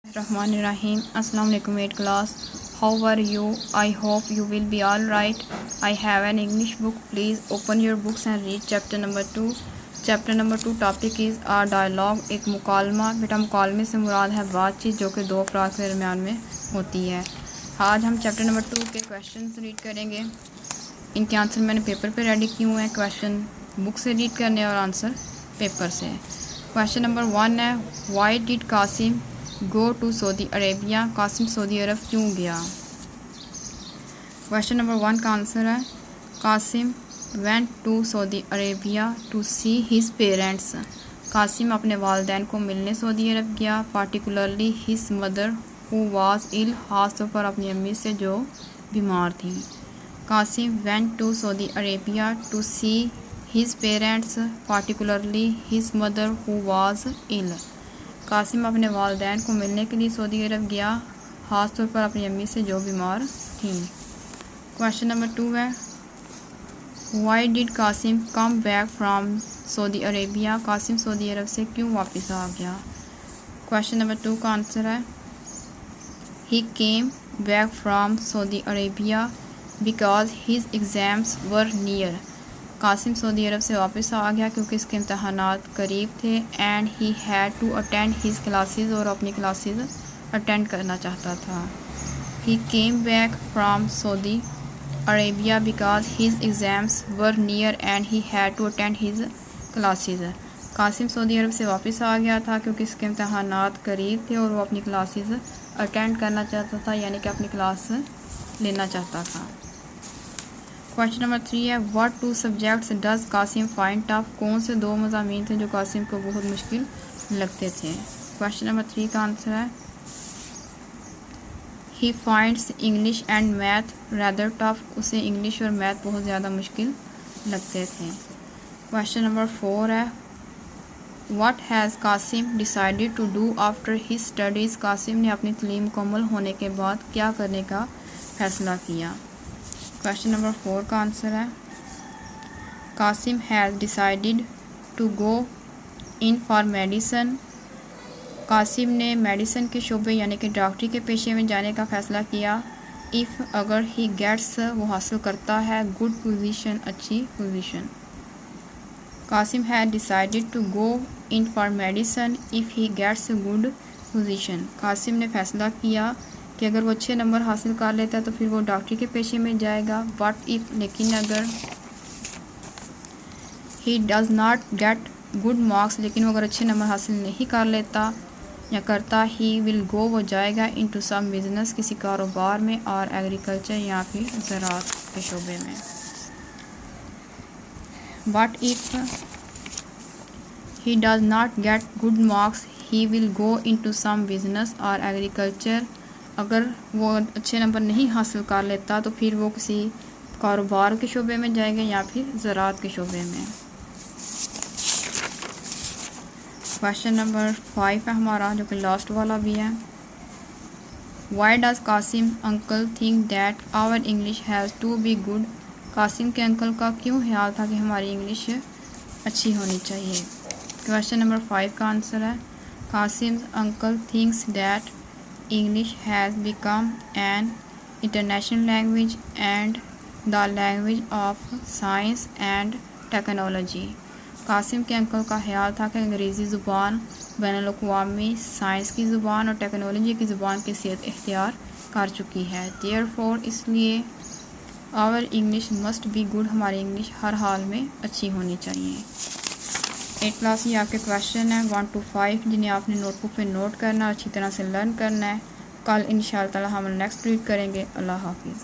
Rahim. Assalamu alaikum 8th class. How are you? I hope you will be all right. I have an English book. Please open your books and read chapter number 2. Chapter number 2 topic is a dialogue. एक मुकालमा। बेटा मुकालमे से मुराद है बातचीत जो कि दो अफराद के दरमियान में होती है। आज हम चैप्टर नंबर 2 के क्वेश्चन रीड करेंगे। इनके आंसर मैंने पेपर पे रेडी किए हुए हैं। क्वेश्चन बुक से रीड करने और आंसर पेपर से। क्वेश्चन नंबर 1 है, why did Qasim go to Saudi Arabia? Qasim सऊदी अरब क्यों गया? क्वेश्चन नंबर 1 का आंसर है, Qasim went to Saudi Arabia to see his parents. Qasim अपने वालदैन को मिलने सऊदी अरब गया, particularly his mother who was ill, ख़ास तौर पर अपनी अम्मी से जो बीमार थी। Qasim went to Saudi Arabia to see his parents, particularly his mother who was ill. Qasim अपने वालदैन को मिलने के लिए सऊदी अरब गया, ख़ास तौर पर अपनी अम्मी से जो बीमार थी। क्वेश्चन नंबर 2 है, why did Qasim come back from Saudi Arabia? Qasim सऊदी अरब से क्यों वापस आ गया? क्वेश्चन नंबर 2 का आंसर है, he came back from Saudi Arabia because his exams were near. Qasim सऊदी अरब से वापस आ गया क्योंकि इसके इम्तहानात करीब थे। And he had to attend his classes, और अपनी क्लासेस अटेंड करना चाहता था। He came back from Saudi Arabia because his exams were near and he had to attend his classes. Qasim सऊदी अरब से वापस आ गया था क्योंकि इसके इम्तहानात करीब थे और वो अपनी क्लासेस अटेंड करना चाहता था, यानी कि अपनी क्लास लेना चाहता था। क्वेश्चन नंबर 3 है, what two subjects does Qasim find tough? कौन से दो मज़ामीन थे जो कासिम को बहुत मुश्किल लगते थे? क्वेश्चन नंबर 3 का आंसर है, he finds English and math rather tough. उसे इंग्लिश और मैथ बहुत ज़्यादा मुश्किल लगते थे। क्वेश्चन नंबर 4 है, what has Qasim decided to do after his studies? Qasim ने अपनी तालीम मुकम्मल होने के बाद क्या करने का फ़ैसला किया? क्वेश्चन नंबर 4 का आंसर है, Qasim has decided to go in for medicine. Qasim ने मेडिसन के शोबे यानी कि डॉक्टरी के पेशे में जाने का फ़ैसला किया। इफ़, अगर ही गेट्स, वो हासिल करता है गुड पोजीशन, अच्छी position. Qasim has decided to go in for medicine if he gets good position. Qasim ने फ़ैसला किया कि अगर वो अच्छे नंबर हासिल कर लेता है तो फिर वो डॉक्टरी के पेशे में जाएगा। बट इफ़, लेकिन अगर ही does not get good marks, लेकिन वो अगर अच्छे नंबर हासिल नहीं कर लेता या करता, ही विल गो, वो जाएगा इनटू सम बिजनेस, किसी कारोबार में, और एग्रीकल्चर या फिर ज़राअत के शोबे में। But if he does not get good marks he will go into some business or agriculture. अगर वो अच्छे नंबर नहीं हासिल कर लेता तो फिर वो किसी कारोबार के शोबे में जाएगा या फिर ज़राअत के शोबे में। क्वेश्चन नंबर 5 है हमारा, जो कि लास्ट वाला भी है, why does Qasim uncle think that our English has to be good? Qasim के अंकल का क्यों ख्याल था कि हमारी इंग्लिश अच्छी होनी चाहिए? क्वेश्चन नंबर 5 का आंसर है, Qasim's uncle thinks that English has become an international language and the language of science and technology. Qasim के अंकल का ख्याल था कि अंग्रेज़ी ज़ुबान बैनुल-अक़वामी साइंस की ज़ुबान और टेक्नोलॉजी की ज़ुबान की हैसियत इख्तियार कर चुकी है। Therefore, इसलिए our English must be good, हमारी इंग्लिश हर हाल में अच्छी होनी चाहिए। 8 क्लास ये आपके क्वेश्चन है 1 to 5, जिन्हें आपने नोटबुक पे नोट करना, अच्छी तरह से लर्न करना है। कल इंशाअल्लाह ताला हम नेक्स्ट रीड करेंगे। अल्लाह हाफिज़।